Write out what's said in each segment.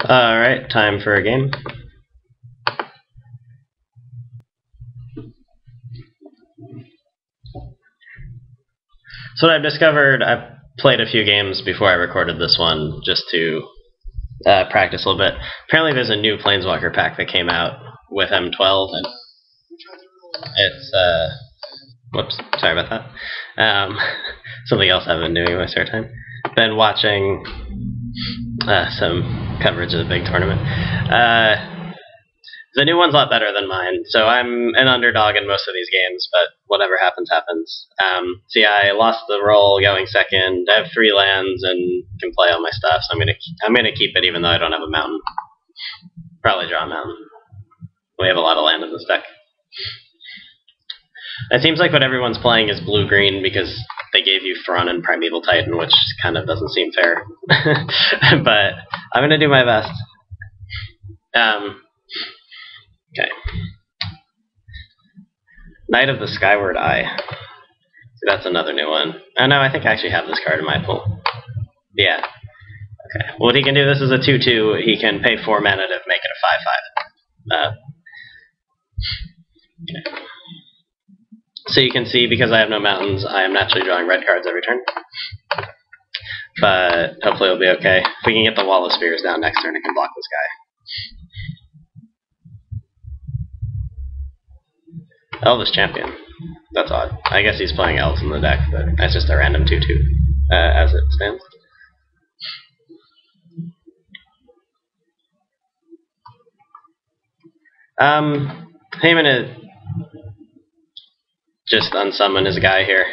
Alright, time for a game. So what I've discovered, I've played a few games before I recorded this one, just to practice a little bit. Apparently there's a new Planeswalker pack that came out with M12, and it's, whoops, sorry about that. Something else I've been doing in my spare time. Been watching some coverage of the big tournament. The new one's a lot better than mine, so I'm an underdog in most of these games, but whatever happens, happens. See, I lost the roll going second. I have 3 lands and can play all my stuff, so I'm gonna keep it even though I don't have a mountain. Probably draw a mountain. We have a lot of land in this deck. It seems like what everyone's playing is blue-green because they gave you Thron and Primeval Titan, which kind of doesn't seem fair. But I'm gonna do my best. Okay. Knight of the Skyward Eye. See, that's another new one. Oh no, I think I actually have this card in my pool. Yeah. Okay. What he can do, this is a 2/2. He can pay 4 mana to make it a 5/5. Okay. So you can see, because I have no mountains, I am naturally drawing red cards every turn. But hopefully it'll be okay. If we can get the Wall of Spears down next turn, it can block this guy. Elvis Champion. That's odd. I guess he's playing elves in the deck, but that's just a random 2/2 as it stands. I'm gonna just unsummon his guy here,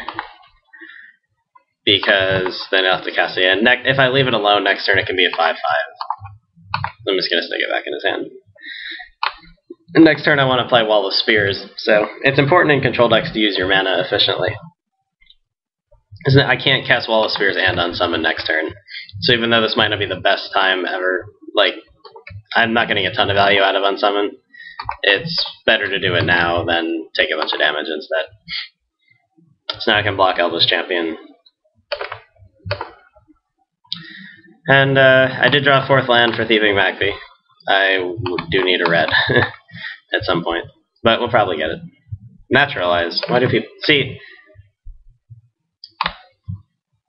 because then I'll have to cast it in. If I leave it alone next turn, it can be a 5/5. I'm just gonna stick it back in his hand. And next turn I want to play Wall of Spears, so it's important in control decks to use your mana efficiently. I can't cast Wall of Spears and unsummon next turn, so even though this might not be the best time ever, like, I'm not getting a ton of value out of unsummon, it's better to do it now than take a bunch of damage instead. So now I can block Elvis Champion. And I did draw a 4th land for Thieving Magpie. I do need a red at some point, but we'll probably get it. Naturalize. Why do people... See,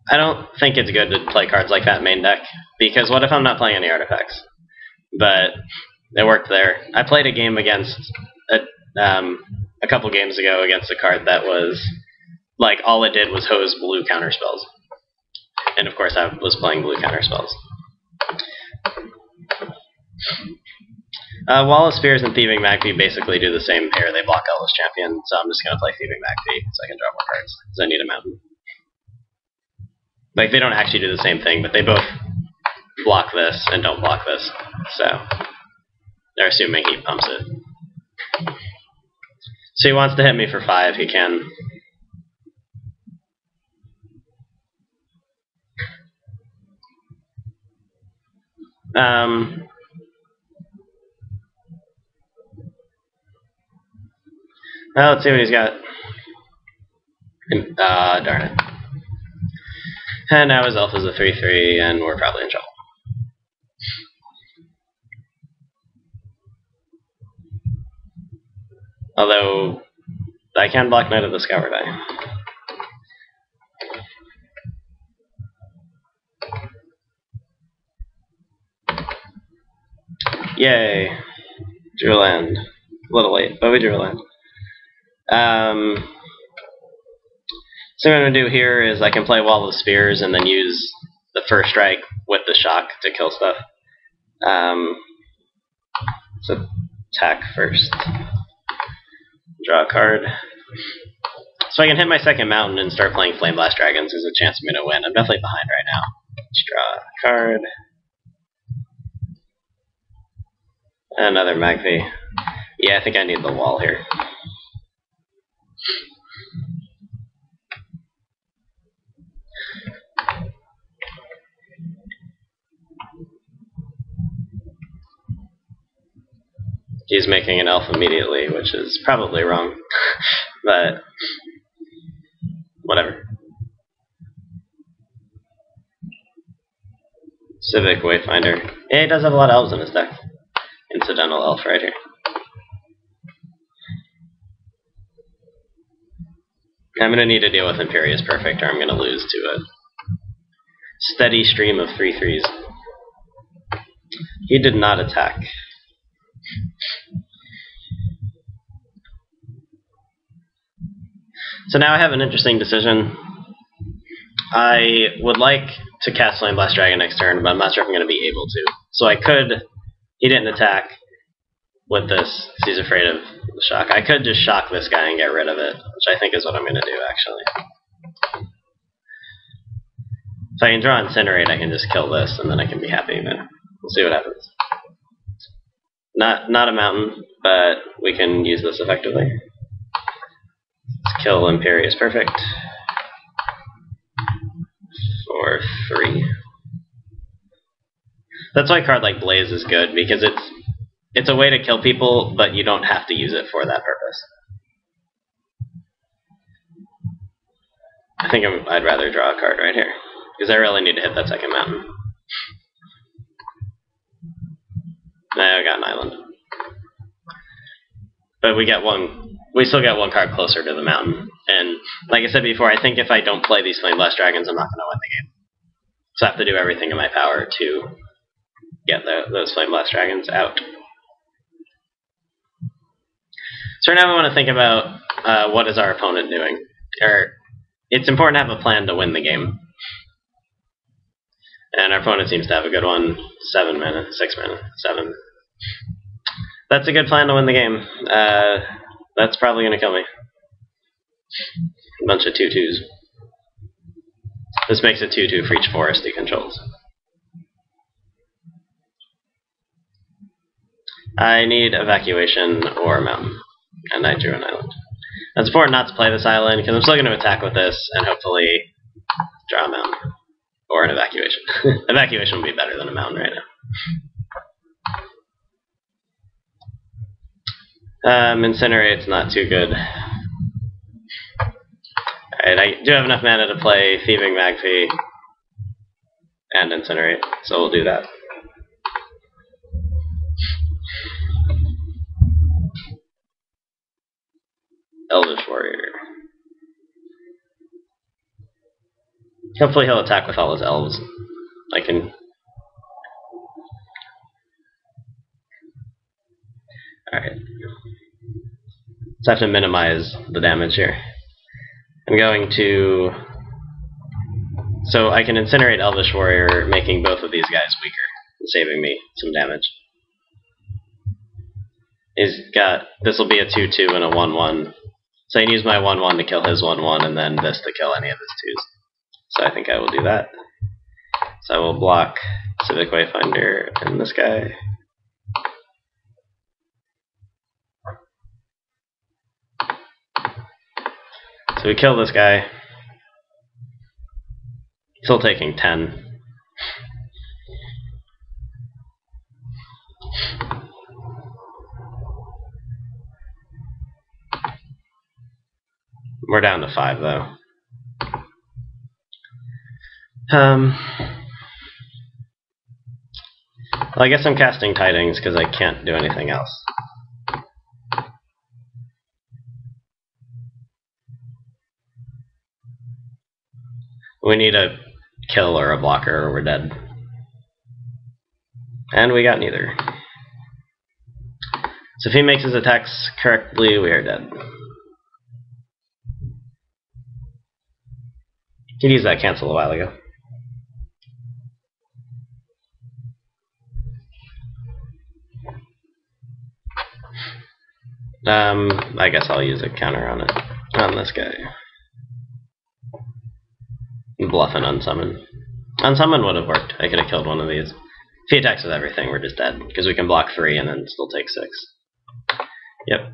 I don't think it's good to play cards like that in main deck, because what if I'm not playing any artifacts? But it worked there. I played a game against, a couple games ago, against a card that was, like, all it did was hose blue counterspells. And of course I was playing blue counterspells. Wall of Spears and Thieving Magpie basically do the same pair. They block Elvis Champion, so I'm just going to play Thieving Magpie so I can draw more cards, because I need a mountain. Like, they don't actually do the same thing, but they both block this and don't block this, so they're assuming he pumps it. So he wants to hit me for 5, he can. Well, let's see what he's got. Darn it. And now his elf is a 3/3, and we're probably in trouble. Although, I can block Knight of the Skyward Eye. Yay! Drew a land. A little late, but we drew a land. So what I'm going to do here is I can play Wall of Spears and then use the first strike with the shock to kill stuff. So attack first. Draw a card. So I can hit my second mountain and start playing Flame Blast Dragons. There's a chance I'm going to win. I'm definitely behind right now. Let's draw a card. Another Magpie. Yeah, I think I need the wall here. He's making an elf immediately, which is probably wrong. But whatever. Civic Wayfinder. Yeah, he does have a lot of elves in his deck. Incidental elf right here. I'm going to need to deal with Imperious Perfect, or I'm going to lose to a steady stream of 3/3s. He did not attack. So now I have an interesting decision. I would like to cast Flame Blast Dragon next turn, but I'm not sure if I'm going to be able to. So I could... He didn't attack with this, because he's afraid of the shock. I could just shock this guy and get rid of it, which I think is what I'm going to do, actually. If I can draw Incinerate, I can just kill this, and then I can be happy, but we'll see what happens. Not a mountain, but we can use this effectively. Let's kill Imperious Perfect for 3. That's why a card like Blaze is good, because it's a way to kill people, but you don't have to use it for that purpose. I think I'd rather draw a card right here, because I really need to hit that second mountain. I got an island. But we still get one card closer to the mountain. And like I said before, I think if I don't play these Flame Blast Dragons, I'm not going to win the game. So I have to do everything in my power to get those Flame Blast Dragons out. So right now we want to think about what is our opponent doing. It's important to have a plan to win the game. And our opponent seems to have a good one. 7 mana, 6 mana, 7. That's a good plan to win the game. That's probably going to kill me. A bunch of 2/2s. This makes it 2/2 for each forest he controls. I need Evacuation or a mountain, and I drew an island. It's important not to play this island, because I'm still going to attack with this, and hopefully draw a mountain. Or an Evacuation. Evacuation would be better than a mountain right now. Incinerate's not too good. Alright, I do have enough mana to play Thieving Magpie and Incinerate, so we'll do that. Elvish Warrior. Hopefully he'll attack with all his elves. I can... Alright. Let's have to minimize the damage here. I'm going to... So I can Incinerate Elvish Warrior, making both of these guys weaker, and saving me some damage. He's got... This will be a 2/2 and a 1/1. So I can use my 1/1 to kill his 1/1, and then this to kill any of his 2s. So I think I will do that. So I will block Civic Wayfinder and this guy. So we kill this guy. Still taking 10. We're down to 5 though. Well, I guess I'm casting Tidings because I can't do anything else. We need a kill or a blocker or we're dead. And we got neither. So if he makes his attacks correctly, we are dead. He'd used that cancel a while ago. I guess I'll use a counter on it. On this guy. Bluff and unsummon. Unsummon would have worked. I could have killed one of these. If he attacks with everything, we're just dead. Because we can block 3 and then still take 6. Yep.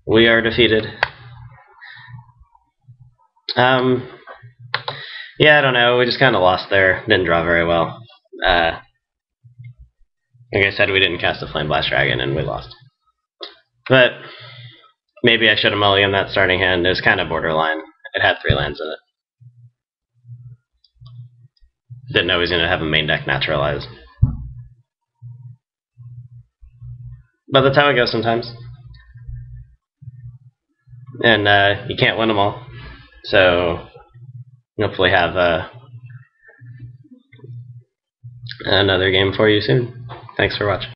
We are defeated. Yeah, I don't know. We just kind of lost there. Didn't draw very well. Like I said, we didn't cast a Flame Blast Dragon and we lost. But maybe I should have mulliganed that starting hand. It was kind of borderline. It had 3 lands in it. didn't know he was going to have a main deck naturalized. But that's how it goes sometimes. And you can't win them all. So hopefully have another game for you soon. Thanks for watching.